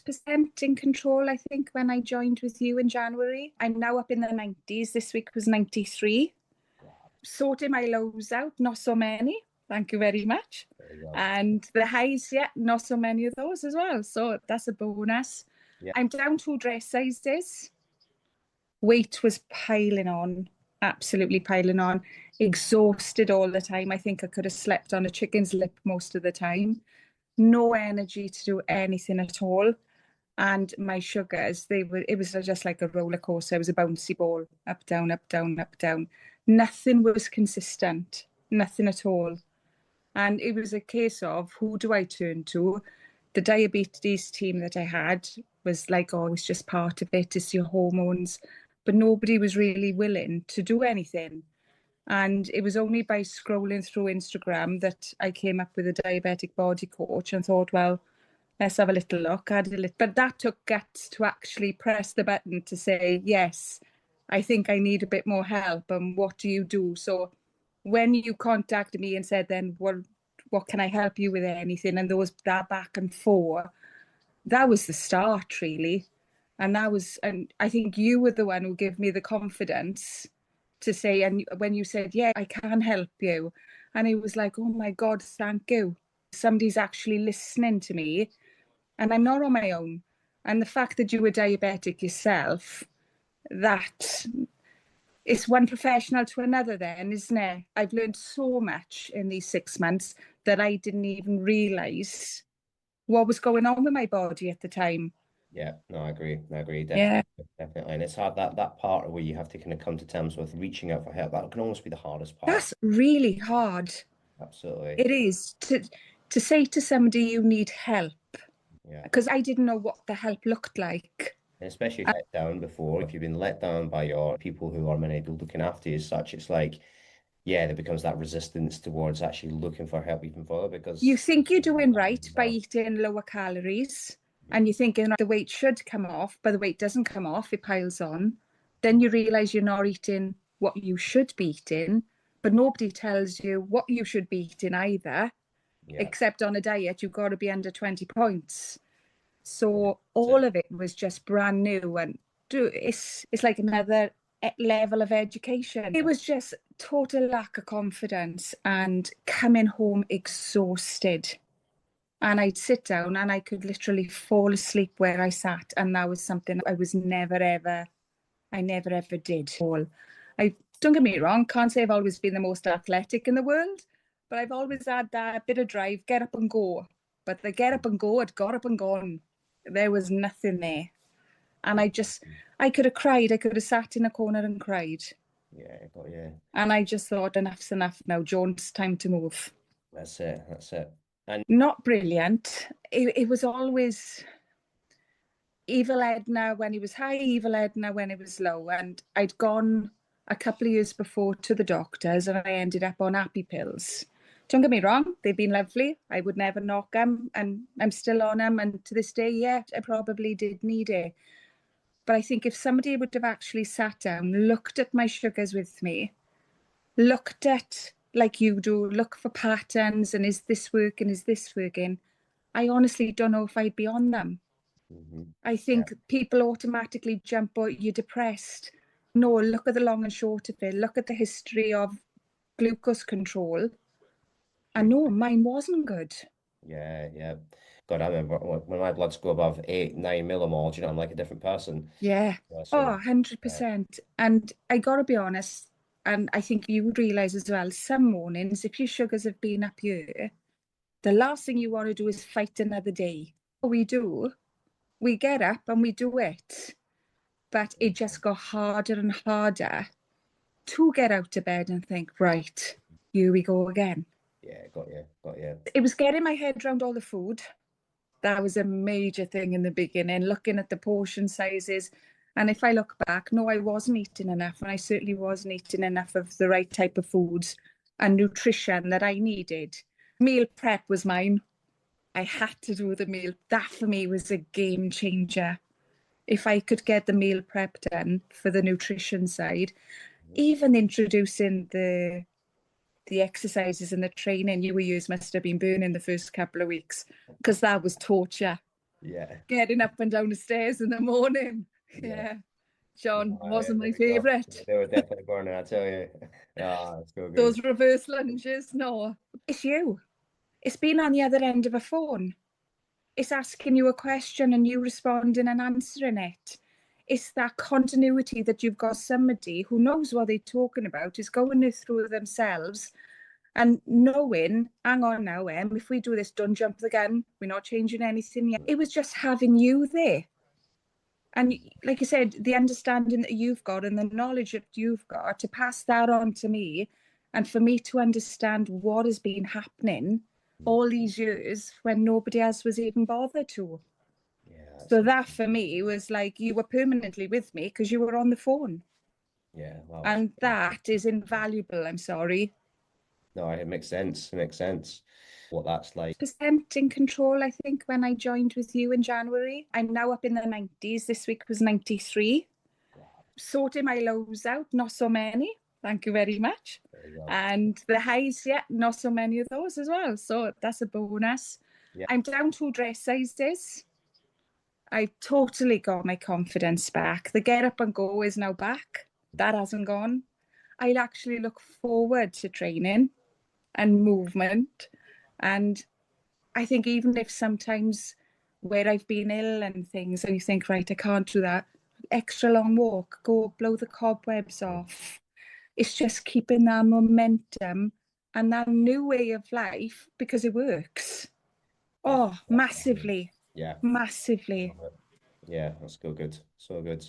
percent in control, I think, when I joined with you in January. I'm now up in the 90s. This week was 93. Sorting my lows out, not so many. Thank you very much. And the highs, yeah, not so many of those as well. So that's a bonus. Yeah. I'm down 2 dress sizes. Weight was piling on, absolutely piling on. Exhausted all the time. I think I could have slept on a chicken's lip most of the time. No energy to do anything at all. And my sugars, it was just like a roller coaster. It was a bouncy ball, up, down, up, down, up, down. Nothing was consistent, nothing at all. And it was a case of, who do I turn to? The diabetes team that I had was like, oh, it's just part of it, it's your hormones. But nobody was really willing to do anything. And it was only by scrolling through Instagram that I came up with a diabetic body coach and thought, well, let's have a little look. But that took guts to actually press the button to say, yes, I think I need a bit more help. And what do you do? So when you contacted me and said, then, well, what can I help you with, anything? And there was that back and forth. That was the start, really. And I think you were the one who gave me the confidence to say, and when you said, yeah, I can help you. And it was like, oh my God, thank you. Somebody's actually listening to me. And I'm not on my own. And the fact that you were diabetic yourself, that it's one professional to another then, isn't it? I've learned so much in these 6 months that I didn't even realise what was going on with my body at the time. Yeah, no, I agree. Definitely, Yeah. definitely. And it's hard that part where you have to kind of come to terms with reaching out for help. That can almost be the hardest part. That's really hard. Absolutely. It is to say to somebody you need help. Yeah. Because I didn't know what the help looked like. And especially let down before, if you've been let down by your people who are maybe looking after you as such, it's like, yeah, there becomes that resistance towards actually looking for help even further because you think you're doing right by eating lower calories, and you're thinking the weight should come off, but the weight doesn't come off, it piles on. Then you realise you're not eating what you should be eating, but nobody tells you what you should be eating either, except on a diet, you've got to be under 20 points. So all of it was just brand new, and it's like another level of education. It was just total lack of confidence and coming home exhausted. And I'd sit down and I could literally fall asleep where I sat. And that was something I never ever did. Don't get me wrong, can't say I've always been the most athletic in the world, but I've always had that bit of drive, get up and go. But the get up and go had got up and gone. There was nothing there. And I could have cried. I could have sat in a corner and cried. Yeah, got you. And I just thought, enough's enough now, Jones, time to move. That's it. And not brilliant. It was always evil Edna when he was high, evil Edna when it was low. And I'd gone a couple of years before to the doctors and I ended up on happy pills. Don't get me wrong, they've been lovely. I would never knock them, and I'm still on them. And to this day, yeah, I probably did need it. But I think if somebody would have actually sat down, looked at my sugars with me, looked at, like you do, look for patterns and is this working, is this working? I honestly don't know if I'd be on them. I think people automatically jump, oh, you're depressed. No, look at the long and short of it. Look at the history of glucose control. And no, mine wasn't good. Yeah. God, I remember when my bloods go above 8-9 millimoles, I'm like a different person. Yeah. So, 100%. And I got to be honest, and I think you would realise as well, some mornings, if your sugars have been up here, the last thing you want to do is fight another day. We do. We get up and we do it. But it just got harder and harder to get out of bed and think, right, here we go again. Yeah, got you. It was getting my head around all the food. That was a major thing in the beginning, looking at the portion sizes. And if I look back, no, I wasn't eating enough. And I certainly wasn't eating enough of the right type of foods and nutrition that I needed. Meal prep was mine. I had to do the meal. That for me was a game changer. If I could get the meal prep done for the nutrition side, even introducing the exercises and the training, you must have been burning the first couple of weeks because that was torture. Yeah. getting up and down the stairs in the morning. Yeah. Yeah, John No, wasn't there my we go. favourite. They were definitely burning, I tell you. Ah, it's so good. Those reverse lunges, no. It's you. It's being on the other end of a phone. It's asking you a question and you responding and answering it. It's that continuity that you've got somebody who knows what they're talking about, is going through themselves and knowing, hang on now, if we do this, don't jump the gun. We're not changing anything yet. It was just having you there. And like I said, the understanding that you've got and the knowledge that you've got to pass that on to me, and for me to understand what has been happening all these years when nobody else was even bothered to. Yeah, So that for me was like you were permanently with me because you were on the phone. yeah, wow, that's And that is invaluable, I'm sorry. no, it makes sense. It makes sense. What that's like. Percent in control, I think, when I joined with you in January. I'm now up in the 90s. This week was 93. Sorting my lows out, not so many. Thank you very much. There you go. And the highs, yeah, not so many of those as well. So that's a bonus. Yeah, I'm down 2 dress sizes. I totally got my confidence back. The get up and go is now back. That hasn't gone. I'll actually look forward to training and movement. And I think even if sometimes where I've been ill and things, and you think, right, I can't do that, extra long walk, go blow the cobwebs off. It's just keeping that momentum and that new way of life because it works. yeah, Oh, definitely. massively, Yeah, massively. love it. Yeah, that's so good. So good.